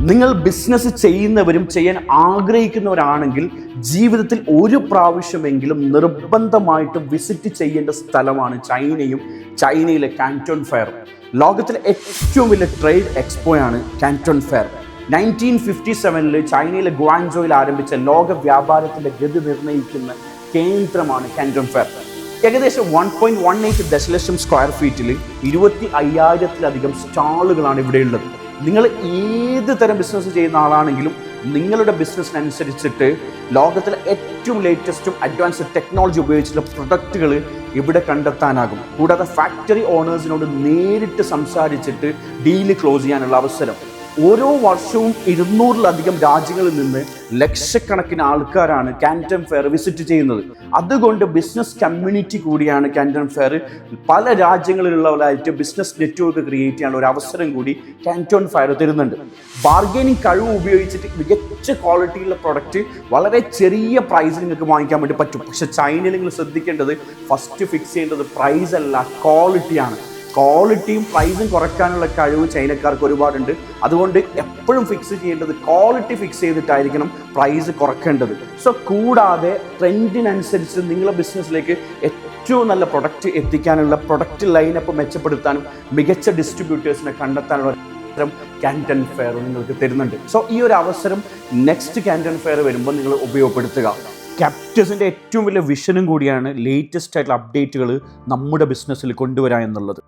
നിങ്ങൾ ബിസിനസ് ചെയ്യുന്നവരും ചെയ്യാൻ ആഗ്രഹിക്കുന്നവരാണെങ്കിൽ ജീവിതത്തിൽ ഒരു പ്രാവശ്യമെങ്കിലും നിർബന്ധമായിട്ടും വിസിറ്റ് ചെയ്യേണ്ട സ്ഥലമാണ് ചൈനയിലെ കാന്റോൺ ഫെയർ. ലോകത്തിലെ ഏറ്റവും വലിയ ട്രേഡ് എക്സ്പോയാണ് കാന്റോൺ ഫെയർ. 1957 ചൈനയിലെ ഗ്വാങ്ജോയിൽ ആരംഭിച്ച ലോക വ്യാപാരത്തിന്റെ ഗതി നിർണ്ണയിക്കുന്ന കേന്ദ്രമാണ് കാന്റോൺ ഫെയർ. ഏകദേശം 1.18 ദശലക്ഷം സ്ക്വയർ ഫീറ്റിൽ 25,000-ലധികം സ്റ്റാളുകളാണ് ഇവിടെയുള്ളത്. നിങ്ങൾ ഏത് തരം ബിസിനസ് ചെയ്യുന്ന ആളാണെങ്കിലും നിങ്ങളുടെ ബിസിനസ്സിനനുസരിച്ചിട്ട് ലോകത്തിലെ ഏറ്റവും ലേറ്റസ്റ്റും അഡ്വാൻസ്ഡ് ടെക്നോളജി ഉപയോഗിച്ചുള്ള പ്രൊഡക്റ്റുകൾ ഇവിടെ കണ്ടെത്താനാകും. കൂടാതെ ഫാക്ടറി ഓണേഴ്സിനോട് നേരിട്ട് സംസാരിച്ചിട്ട് ഡീല് ക്ലോസ് ചെയ്യാനുള്ള അവസരം. ഓരോ വർഷവും 200-ലധികം രാജ്യങ്ങളിൽ നിന്ന് ലക്ഷക്കണക്കിന് ആൾക്കാരാണ് കാന്റോൺ ഫെയർ വിസിറ്റ് ചെയ്യുന്നത്. അതുകൊണ്ട് ബിസിനസ് കമ്മ്യൂണിറ്റി കൂടിയാണ് കാന്റോൺ ഫെയർ. പല രാജ്യങ്ങളിലുള്ളവരായിട്ട് ബിസിനസ് നെറ്റ്വർക്ക് ക്രിയേറ്റ് ചെയ്യാനുള്ള ഒരു അവസരം കൂടി കാന്റോൺ ഫെയർ തരുന്നുണ്ട്. ബാർഗൈനിങ് കഴിവ് ഉപയോഗിച്ചിട്ട് മികച്ച ക്വാളിറ്റിയുള്ള പ്രൊഡക്റ്റ് വളരെ ചെറിയ പ്രൈസിൽ നിങ്ങൾക്ക് വാങ്ങിക്കാൻ വേണ്ടി പറ്റും. പക്ഷേ ചൈനയിൽ നിങ്ങൾ ശ്രദ്ധിക്കേണ്ടത് ഫസ്റ്റ് ഫിക്സ് ചെയ്യേണ്ടത് പ്രൈസ് അല്ല, ക്വാളിറ്റിയാണ്. ക്വാളിറ്റിയും പ്രൈസും കുറയ്ക്കാനുള്ള കഴിവ് ചൈനക്കാർക്ക് ഒരുപാടുണ്ട്. അതുകൊണ്ട് എപ്പോഴും ഫിക്സ് ചെയ്യേണ്ടത് ക്വാളിറ്റി ഫിക്സ് ചെയ്തിട്ടായിരിക്കണം പ്രൈസ് കുറയ്ക്കേണ്ടത്. സോ കൂടാതെ ട്രെൻഡിനനുസരിച്ച് നിങ്ങളുടെ ബിസിനസ്സിലേക്ക് ഏറ്റവും നല്ല പ്രൊഡക്റ്റ് എത്തിക്കാനുള്ള പ്രൊഡക്റ്റ് ലൈനപ്പ് മെച്ചപ്പെടുത്താനും മികച്ച ഡിസ്ട്രിബ്യൂട്ടേഴ്സിനെ കണ്ടെത്താനുള്ള അവസരം കാന്റോൺ ഫെയർ നിങ്ങൾക്ക് തരുന്നുണ്ട്. സോ ഈ ഒരു അവസരം നെക്സ്റ്റ് കാന്റോൺ ഫെയർ വരുമ്പോൾ നിങ്ങൾ ഉപയോഗപ്പെടുത്തുക. ക്യാപ്റ്റേഴ്സിൻ്റെ ഏറ്റവും വലിയ വിഷനും കൂടിയാണ് ലേറ്റസ്റ്റ് ആയിട്ടുള്ള അപ്ഡേറ്റുകൾ നമ്മുടെ ബിസിനസ്സിൽ കൊണ്ടുവരിക എന്നുള്ളത്.